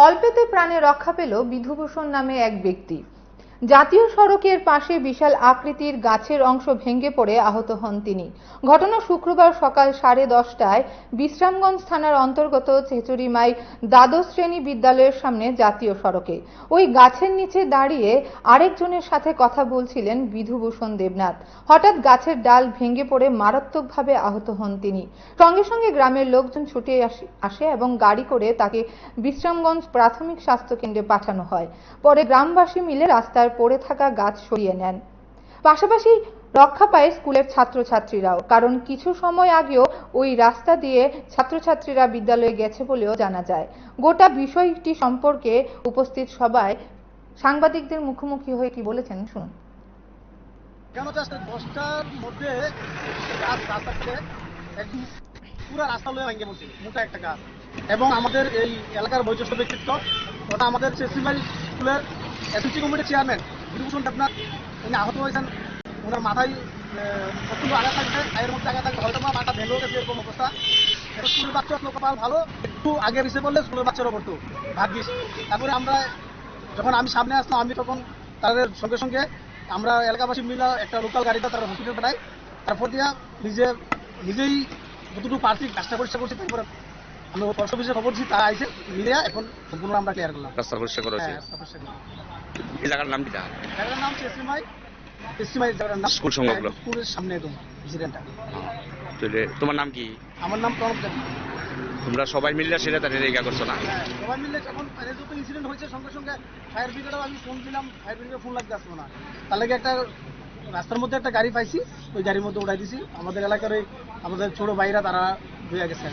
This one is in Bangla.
অল্পেতে প্রাণে রক্ষা পেল বিধুভূষণ নামে এক ব্যক্তি। জাতীয় সড়কের পাশে বিশাল আকৃতির গাছের অংশ ভেঙে পড়ে আহত হন তিনি। ঘটনা শুক্রবার সকাল 10:30টায় বিশ্রামগঞ্জ থানার অন্তর্গত চেচুরিমাই দ্বাদশ শ্রেণী বিদ্যালয়ের সামনে জাতীয় সড়কে। ওই গাছের নিচে দাঁড়িয়ে আরেকজনের সাথে কথা বলছিলেন বিধুভূষণ দেবনাথ। হঠাৎ গাছের ডাল ভেঙে পড়ে মারাত্মকভাবে আহত হন তিনি। সঙ্গে সঙ্গে গ্রামের লোকজন ছুটে আসে এবং গাড়ি করে তাকে বিশ্রামগঞ্জ প্রাথমিক স্বাস্থ্য কেন্দ্রে পাঠানো হয়। পরে গ্রামবাসী মিলে রাস্তার পড়ে থাকা গাছ সরিয়ে নেন। পাশাপাশি রক্ষা পায় স্কুলের ছাত্রছাত্রীরাও, কারণ কিছু সময় আগেও ওই রাস্তা দিয়ে ছাত্রছাত্রীরা বিদ্যালয়ে গেছে বলেও জানা যায়। গোটা বিষয়টি সম্পর্কে উপস্থিত সবাই সাংবাদিকদের মুখোমুখি হয়ে কি বলেছেন শুনুন। কেন 10টার মধ্যে পুরো রাস্তা লয়ে ভেঙে পড়ছে মোটা একটা গাছ, এবং আমাদের এই এলাকার বয়োজ্যেষ্ঠ ব্যক্তিত্ব ওটা আমাদের চেসিমাই স্কুলের এসএসসি কমিটির চেয়ারম্যান বিধুভূষণ দেবনাথ, উনি আহত হয়েছেন। ওনার মাথায় প্রচন্ড আঘাত থাকবে, পায়ের মধ্যে আঘাত থাকবে, হয়তো মাথা ভেঙেও গেছে এরকম অবস্থা। এটা স্কুলের বাচ্চার লোকপাল ভালো, একটু আগে এসে বললে স্কুলের বাচ্চারও পড়তো ভাগ্যিস। তারপরে যখন আমি সামনে আসলাম, আমি তখন তাদের সঙ্গে সঙ্গে আমরা এলাকাবাসী মিলে একটা লোকাল গাড়িটা তারা হসপিটাল পাঠাই। তারপর দিয়া নিজেই যতটুকু পারছি কাজটা পরিষ্কার করছি। তারপর আমি পোস্ট অফিসে খবর দিচ্ছি, তারা আইসে মিলিয়া এখন সম্পূর্ণ আমরা ক্লিয়ার করলাম। রাস্তা পরিষ্কার করেছি। এই জায়গার নাম কি? জায়গার নাম চেসিমাই জায়গার নাম। স্কুল সংলগ্ন স্কুলের সামনে একদম প্রেসিডেন্টটা। তোমার নাম কি? আমার নাম প্রণব দেবনাথ। তোমরা সবাই মিলে সেটা তাদের রেগা করছো না? সবাই মিলে যখন যত ইনসিডেন্ট হয়েছে সঙ্গে সঙ্গে ফায়ার ব্রিগেডেও আমি ফোন দিলাম, ফায়ার ব্রিগেডে ফোন লাগতে আসলো না। তার লাগে একটা রাস্তার মধ্যে একটা গাড়ি পাইছি, ওই গাড়ির মধ্যে উঠাই দিছি। আমাদের এলাকার আমাদের ছোট ভাইরা তারা হয়ে গেছে।